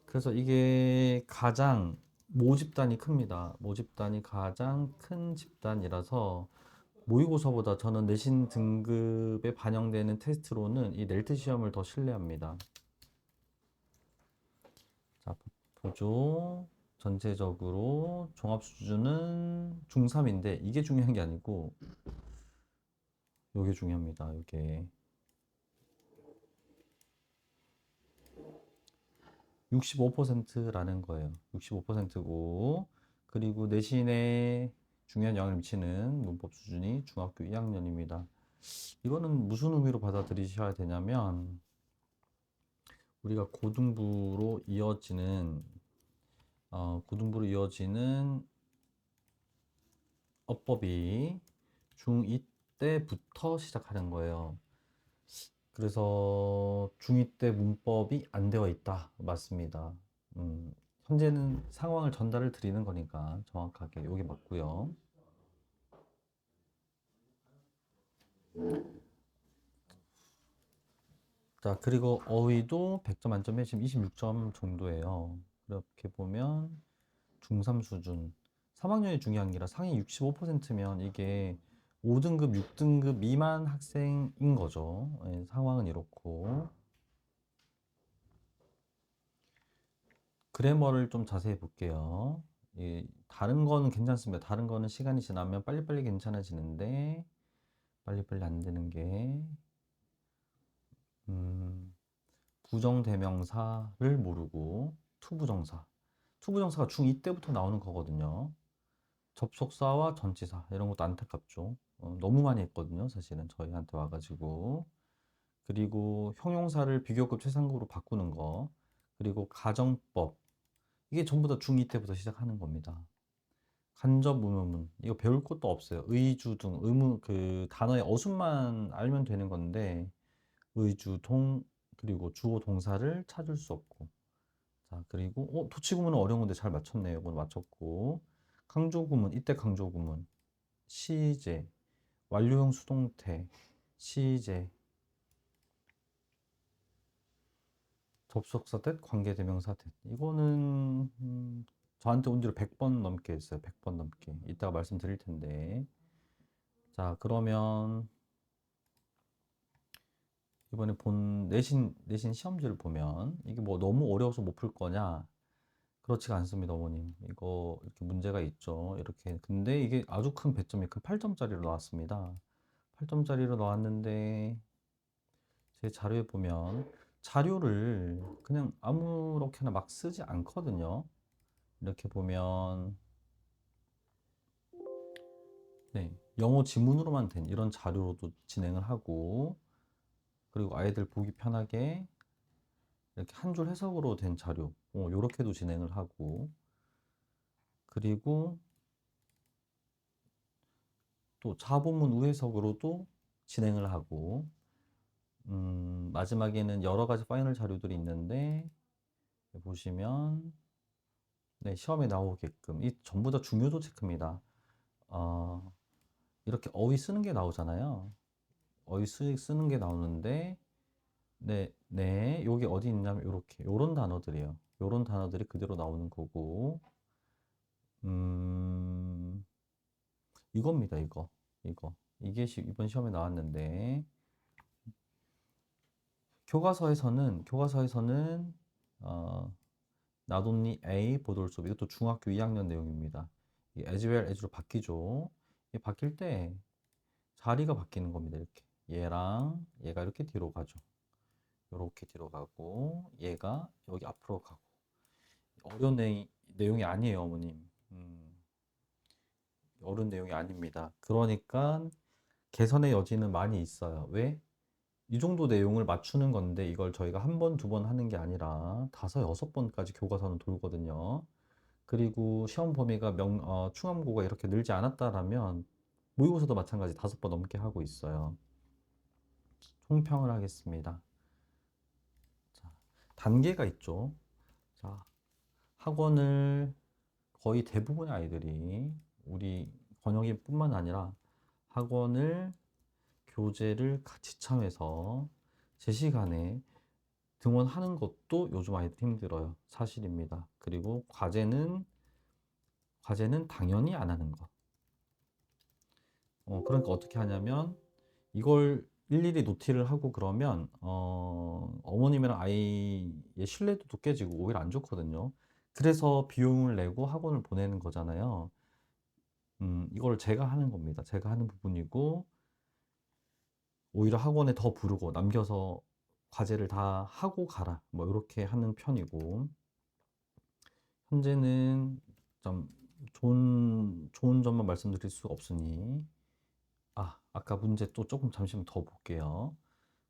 그래서 이게 가장 모집단이 큽니다. 모집단이 가장 큰 집단이라서 모의고사보다 저는 내신 등급에 반영되는 테스트로는 이 넬트 시험을 더 신뢰합니다. 자, 보조 전체적으로 종합 수준은 중3인데 이게 중요한 게 아니고 이게 중요합니다. 이게 65%라는 거예요. 65%고 그리고 내신에 중요한 영향을 미치는 문법 수준이 중학교 2학년입니다. 이거는 무슨 의미로 받아들이셔야 되냐면 우리가 고등부로 이어지는 어법이 중2 때부터 시작하는 거예요. 그래서 중2 때 문법이 안 되어 있다. 맞습니다. 현재는 상황을 전달을 드리는 거니까 정확하게 여기 맞고요. 자, 그리고 어휘도 100점 만점에 지금 26점 정도예요. 이렇게 보면 중3 수준. 3학년이 중요한 게라 상위 65%면 이게 5등급, 6등급 미만 학생인 거죠. 예, 상황은 이렇고. 그래머를 좀 자세히 볼게요. 다른 거는 괜찮습니다. 다른 거는 시간이 지나면 빨리빨리 괜찮아지는데, 빨리빨리 안 되는 게, 음, 부정대명사를 모르고, 투부정사. 투부정사가 중2 때부터 나오는 거거든요. 접속사와 전치사, 이런 것도 안타깝죠. 너무 많이 했거든요. 사실은 저희한테 와가지고. 그리고 형용사를 비교급 최상급으로 바꾸는 거. 그리고 가정법. 이게 전부 다 중2 때부터 시작하는 겁니다. 간접 의문문 이거 배울 것도 없어요. 의주 등 의문 그 단어의 어순만 알면 되는 건데 의주 동 그리고 주어 동사를 찾을 수 없고 자 그리고 토치구문은 어려운 건데 잘 맞췄네요. 이건 맞췄고 강조구문 이때 강조구문 시제 완료형 수동태 시제 접속사 댓 관계대명사 댓 이거는 저한테 온 지로 100번 넘게 했어요. 100번 넘게 이따가 말씀드릴 텐데 자 그러면 이번에 본 내신 시험지를 보면 이게 뭐 너무 어려워서 못 풀 거냐? 그렇지가 않습니다, 어머님. 이거 이렇게 문제가 있죠. 이렇게. 근데 이게 아주 큰 배점이 큰 8점짜리로 나왔습니다. 8점짜리로 나왔는데 제 자료에 보면 자료를 그냥 아무렇게나 막 쓰지 않거든요. 이렇게 보면 네, 영어 지문으로만 된 이런 자료로도 진행을 하고 그리고 아이들 보기 편하게 이렇게 한 줄 해석으로 된 자료, 요렇게도 진행을 하고, 그리고 또 자본문 우해석으로도 진행을 하고, 마지막에는 여러 가지 파이널 자료들이 있는데, 보시면, 네, 시험에 나오게끔, 이 전부 다 중요도 체크입니다. 어, 이렇게 어휘 쓰는 게 나오잖아요. 쓰는 게 나오는데, 네, 여기 어디 있냐면, 요런 단어들이에요. 요런 단어들이 그대로 나오는 거고, 음, 이겁니다, 이거. 이거. 이게 이번 시험에 나왔는데, 교과서에서는, 어, 나돈니 A 보돌 수업, 이것도 중학교 2학년 내용입니다. 이 as well as로 바뀌죠. 이 바뀔 때 자리가 바뀌는 겁니다, 이렇게. 얘랑 얘가 이렇게 뒤로 가죠. 이렇게 뒤로 가고, 얘가 여기 앞으로 가고. 어려운 내용이 아니에요, 어머님. 어려운 내용이 아닙니다. 그러니까 개선의 여지는 많이 있어요. 왜? 이 정도 내용을 맞추는 건데 이걸 저희가 한 번, 두 번 하는 게 아니라 다섯, 여섯 번까지 교과서는 돌거든요. 그리고 시험 범위가 충암고가 이렇게 늘지 않았다라면 모의고사도 마찬가지 다섯 번 넘게 하고 있어요. 총평을 하겠습니다. 자, 단계가 있죠. 자, 학원을 거의 대부분의 아이들이 우리 권역이뿐만 아니라 학원을 교재를 같이 참여해서 제 시간에 등원하는 것도 요즘 아이들 힘들어요. 사실입니다. 그리고 과제는 당연히 안 하는 거. 그러니까 어떻게 하냐면 이걸 일일이 노티를 하고 그러면 어머님이랑 아이의 신뢰도도 깨지고 오히려 안 좋거든요. 그래서 비용을 내고 학원을 보내는 거잖아요. 이걸 제가 하는 겁니다. 제가 하는 부분이고 오히려 학원에 더 부르고 남겨서 과제를 다 하고 가라. 뭐 이렇게 하는 편이고 현재는 좀 좋은 점만 말씀드릴 수 없으니 아까 문제 또 조금 잠시만 더 볼게요.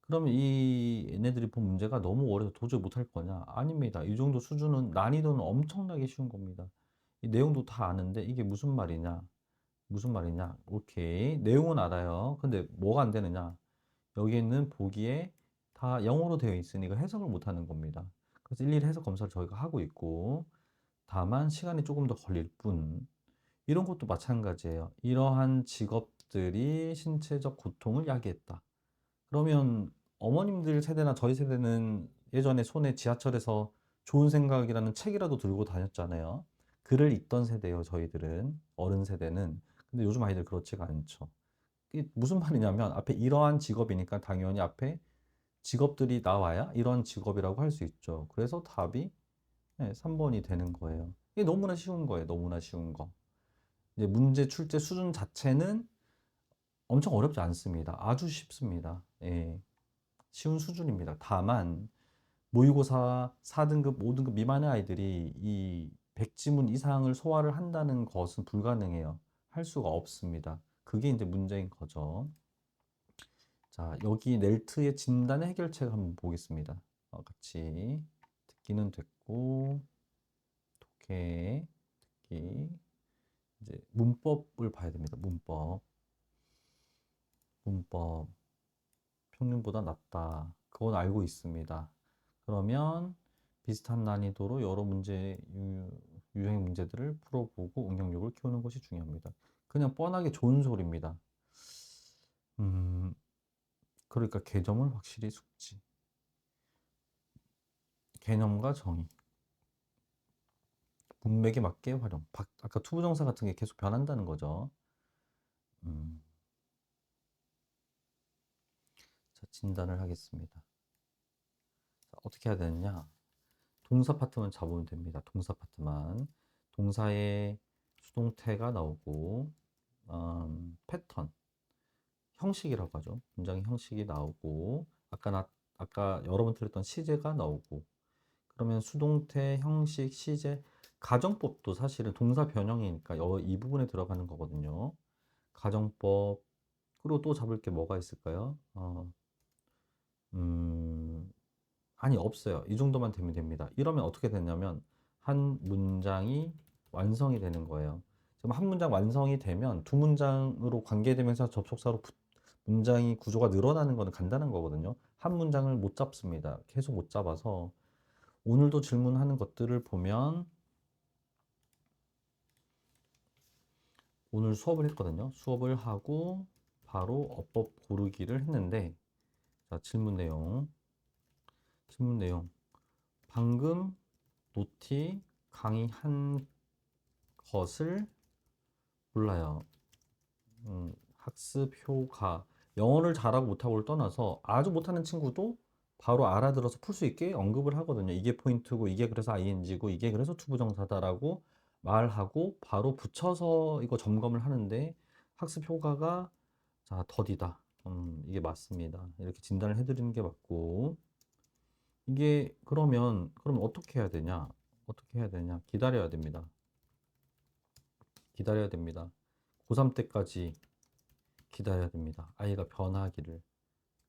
그러면 이 얘네들이 본 문제가 너무 어려서 도저히 못할 거냐? 아닙니다. 이 정도 수준은 난이도는 엄청나게 쉬운 겁니다. 이 내용도 다 아는데 이게 무슨 말이냐? 무슨 말이냐? 오케이. 내용은 알아요. 근데 뭐가 안 되느냐? 여기 있는 보기에 다 영어로 되어 있으니까 해석을 못 하는 겁니다. 그래서 일일이 해석 검사를 저희가 하고 있고 다만 시간이 조금 더 걸릴 뿐. 이런 것도 마찬가지예요. 이러한 직업들이 신체적 고통을 야기했다. 그러면 어머님들 세대나 저희 세대는 예전에 손에 지하철에서 좋은 생각이라는 책이라도 들고 다녔잖아요. 글을 읽던 세대예요, 저희들은. 어른 세대는. 근데 요즘 아이들 그렇지가 않죠. 이게 무슨 말이냐면 앞에 이러한 직업이니까 당연히 앞에 직업들이 나와야 이런 직업이라고 할 수 있죠. 그래서 답이 3번이 되는 거예요. 이게 너무나 쉬운 거예요. 너무나 쉬운 거. 이제 문제 출제 수준 자체는 엄청 어렵지 않습니다. 아주 쉽습니다. 예, 쉬운 수준입니다. 다만 모의고사 4등급, 5등급 미만의 아이들이 이 100지문 이상을 소화를 한다는 것은 불가능해요. 할 수가 없습니다. 그게 이제 문제인 거죠. 자, 여기 넬트의 진단의 해결책 한번 보겠습니다. 같이 듣기는 됐고, 독해, 듣기. 이제 문법을 봐야 됩니다. 문법. 평균보다 낮다. 그건 알고 있습니다. 그러면 비슷한 난이도로 여러 문제, 유형 문제들을 풀어보고 응용력을 키우는 것이 중요합니다. 그냥 뻔하게 좋은 소리입니다. 그러니까 개념을 확실히 숙지. 개념과 정의. 문맥에 맞게 활용. 아까 투부정사 같은 게 계속 변한다는 거죠. 자, 진단을 하겠습니다. 자, 어떻게 해야 되느냐? 동사 파트만 잡으면 됩니다. 동사 파트만. 동사의 수동태가 나오고, 패턴, 형식이라고 하죠. 문장의 형식이 나오고, 아까 여러 번 들었던 시제가 나오고, 그러면 수동태, 형식, 시제, 가정법도 사실은 동사 변형이니까 이 부분에 들어가는 거거든요. 가정법, 그리고 또 잡을 게 뭐가 있을까요? 아니, 없어요. 이 정도만 되면 됩니다. 이러면 어떻게 되냐면, 한 문장이 완성이 되는 거예요. 지금 한 문장 완성이 되면 두 문장으로 관계되면서 접속사로 문장이 구조가 늘어나는 거는 간단한 거거든요. 한 문장을 못 잡습니다. 계속 못 잡아서 오늘도 질문하는 것들을 보면 오늘 수업을 했거든요. 수업을 하고 바로 어법 고르기를 했는데 자, 질문 내용. 방금 노티 강의한 것을 몰라요. 학습 효과. 영어를 잘하고 못하고를 떠나서 아주 못하는 친구도 바로 알아들어서 풀 수 있게 언급을 하거든요. 이게 포인트고, 이게 그래서 ing고, 이게 그래서 투부정사다라고 말하고 바로 붙여서 이거 점검을 하는데 학습 효과가 자, 더디다. 이게 맞습니다. 이렇게 진단을 해드리는 게 맞고 이게 그럼 어떻게 해야 되냐? 기다려야 됩니다. 고3 때까지 기다려야 됩니다. 아이가 변화하기를.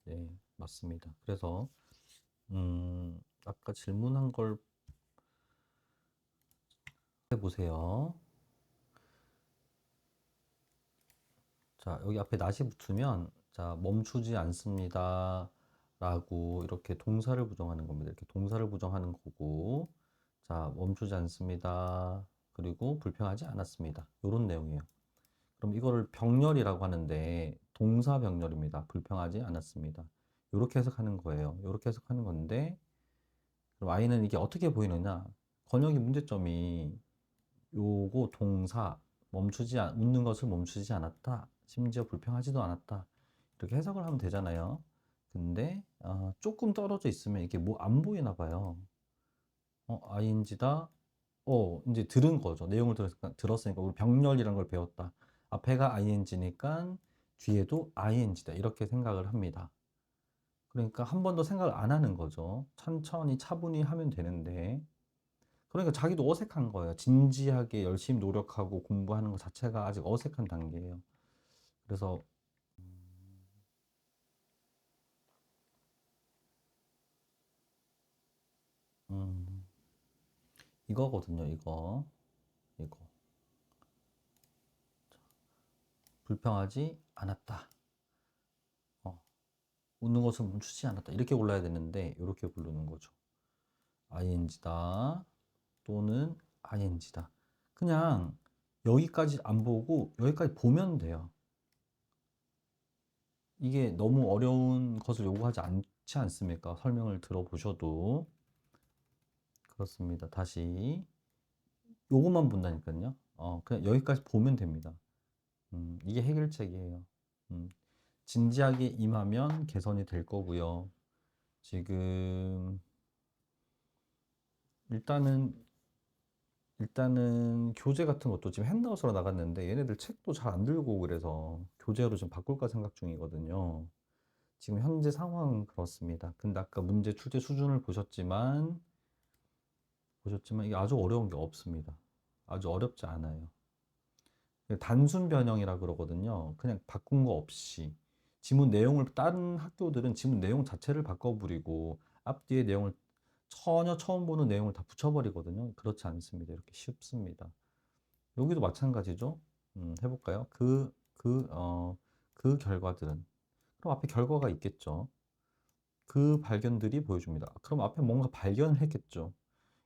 네, 맞습니다. 그래서 아까 질문한 걸 해보세요. 자, 여기 앞에 not이 붙으면 자, 멈추지 않습니다. 라고 이렇게 동사를 부정하는 겁니다. 이렇게 동사를 부정하는 거고 자, 멈추지 않습니다. 그리고 불평하지 않았습니다. 이런 내용이에요. 그럼 이거를 병렬이라고 하는데 동사 병렬입니다. 불평하지 않았습니다. 이렇게 해석하는 거예요. 이렇게 해석하는 건데 그럼 I는 이게 어떻게 보이느냐? 번역의 문제점이 요거 동사 웃는 것을 멈추지 않았다. 심지어 불평하지도 않았다. 이렇게 해석을 하면 되잖아요. 근데 조금 떨어져 있으면 이게 뭐 안 보이나 봐요. ing다. 이제 들은 거죠. 내용을 들었으니까 우리 병렬이란 걸 배웠다. 앞에가 ing니까 뒤에도 ing다. 이렇게 생각을 합니다. 그러니까 한 번 더 생각을 안 하는 거죠. 천천히 차분히 하면 되는데. 그러니까 자기도 어색한 거예요. 진지하게 열심히 노력하고 공부하는 것 자체가 아직 어색한 단계예요. 그래서 음, 이거거든요. 이거 불평하지 않았다. 어, 웃는 것을 멈추지 않았다. 이렇게 골라야 되는데 이렇게 고르는 거죠. ing다 또는 ing다. 그냥 여기까지 안 보고 여기까지 보면 돼요. 이게 너무 어려운 것을 요구하지 않지 않습니까? 설명을 들어보셔도 그렇습니다. 다시 요것만 본다니까요. 그냥 여기까지 보면 됩니다. 이게 해결책이에요. 음, 진지하게 임하면 개선이 될 거고요. 지금 일단은 교재 같은 것도 지금 핸드아웃으로 나갔는데 얘네들 책도 잘 안 들고 그래서 교재로 좀 바꿀까 생각 중이거든요. 지금 현재 상황은 그렇습니다. 근데 아까 문제 출제 수준을 보셨지만 이게 아주 어려운 게 없습니다. 아주 어렵지 않아요. 단순 변형이라 그러거든요. 그냥 바꾼 거 없이. 지문 내용을, 다른 학교들은 지문 내용 자체를 바꿔버리고 앞뒤의 내용을 전혀 처음 보는 내용을 다 붙여버리거든요. 그렇지 않습니다. 이렇게 쉽습니다. 여기도 마찬가지죠. 해볼까요? 그 결과들은. 그럼 앞에 결과가 있겠죠. 그 발견들이 보여줍니다. 그럼 앞에 뭔가 발견을 했겠죠.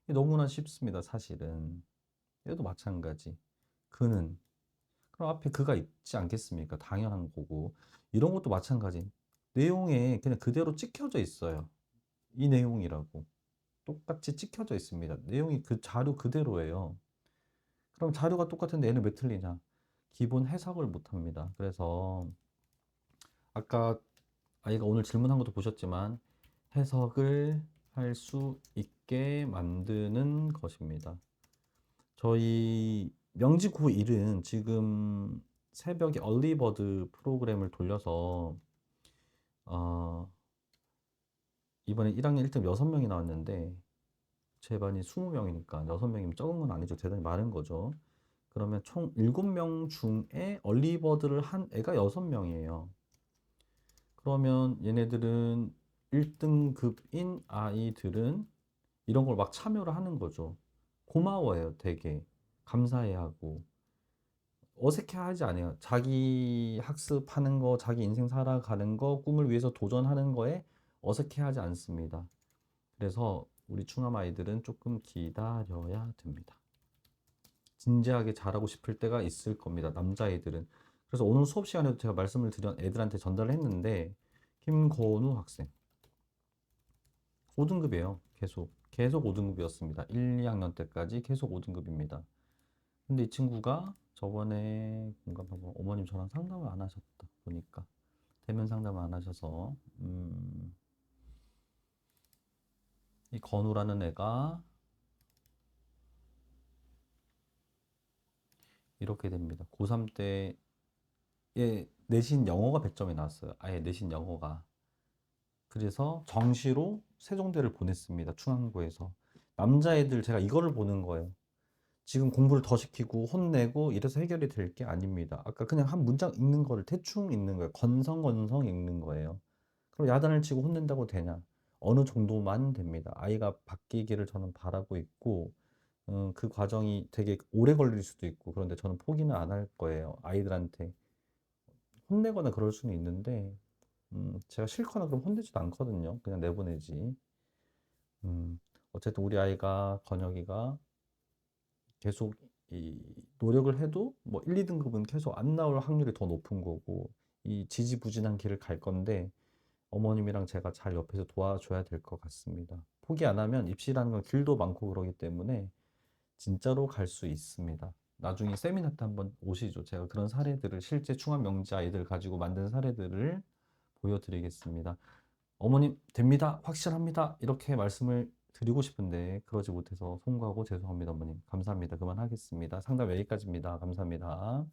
이게 너무나 쉽습니다. 사실은. 얘도 마찬가지. 그는. 그럼 앞에 그가 있지 않겠습니까? 당연한 거고. 이런 것도 마찬가지. 내용에 그냥 그대로 찍혀져 있어요. 이 내용이라고. 똑같이 찍혀져 있습니다. 내용이 그 자료 그대로예요. 그럼 자료가 똑같은데 얘는 왜 틀리냐? 기본 해석을 못 합니다. 그래서 아까 아이가 오늘 질문한 것도 보셨지만 해석을 할 수 있게 만드는 것입니다. 저희 명지 고1은 지금 새벽에 얼리버드 프로그램을 돌려서 어, 이번에 1학년 1등 6명이 나왔는데 제 반이 20명이니까 6명이면 적은 건 아니죠. 대단히 많은 거죠. 그러면 총 7명 중에 얼리버드를 한 애가 6명이에요. 그러면 얘네들은 1등급인 아이들은 이런 걸 막 참여를 하는 거죠. 고마워해요, 되게. 감사해 하고. 어색해 하지 않아요. 자기 학습하는 거, 자기 인생 살아가는 거, 꿈을 위해서 도전하는 거에 어색해 하지 않습니다. 그래서 우리 충암 아이들은 조금 기다려야 됩니다. 진지하게 잘하고 싶을 때가 있을 겁니다. 남자애들은. 그래서 오늘 수업 시간에도 제가 말씀을 드린 애들한테 전달을 했는데 김건우 학생 5등급이에요. 계속 5등급이었습니다. 1, 2학년 때까지 계속 5등급입니다. 근데 이 친구가 저번에 공감하고 어머님 저랑 상담을 안 하셨다 보니까 대면 상담을 안 하셔서 이 건우라는 애가 이렇게 됩니다. 고3 때 내신 영어가 100점이 나왔어요. 아예 내신 영어가. 그래서 정시로 세종대를 보냈습니다. 충암고에서. 남자애들 제가 이거를 보는 거예요. 지금 공부를 더 시키고 혼내고 이래서 해결이 될 게 아닙니다. 아까 그냥 한 문장 읽는 거를 대충 읽는 거예요. 건성건성 읽는 거예요. 그럼 야단을 치고 혼낸다고 되냐? 어느 정도만 됩니다. 아이가 바뀌기를 저는 바라고 있고, 그 과정이 되게 오래 걸릴 수도 있고, 그런데 저는 포기는 안 할 거예요. 아이들한테 혼내거나 그럴 수는 있는데, 제가 싫거나 그럼 혼내지도 않거든요. 그냥 내보내지. 음, 어쨌든 우리 아이가, 건혁이가 계속 이 노력을 해도 뭐 1, 2등급은 계속 안 나올 확률이 더 높은 거고, 이 지지부진한 길을 갈 건데, 어머님이랑 제가 잘 옆에서 도와줘야 될 것 같습니다. 포기 안 하면 입시라는 건 길도 많고 그러기 때문에 진짜로 갈 수 있습니다. 나중에 세미나 때 한번 오시죠. 제가 그런 사례들을 실제 충암 명지 아이들 가지고 만든 사례들을 보여드리겠습니다. 어머님 됩니다. 확실합니다. 이렇게 말씀을 드리고 싶은데 그러지 못해서 송구하고 죄송합니다, 어머님. 감사합니다. 그만하겠습니다. 상담 여기까지입니다. 감사합니다.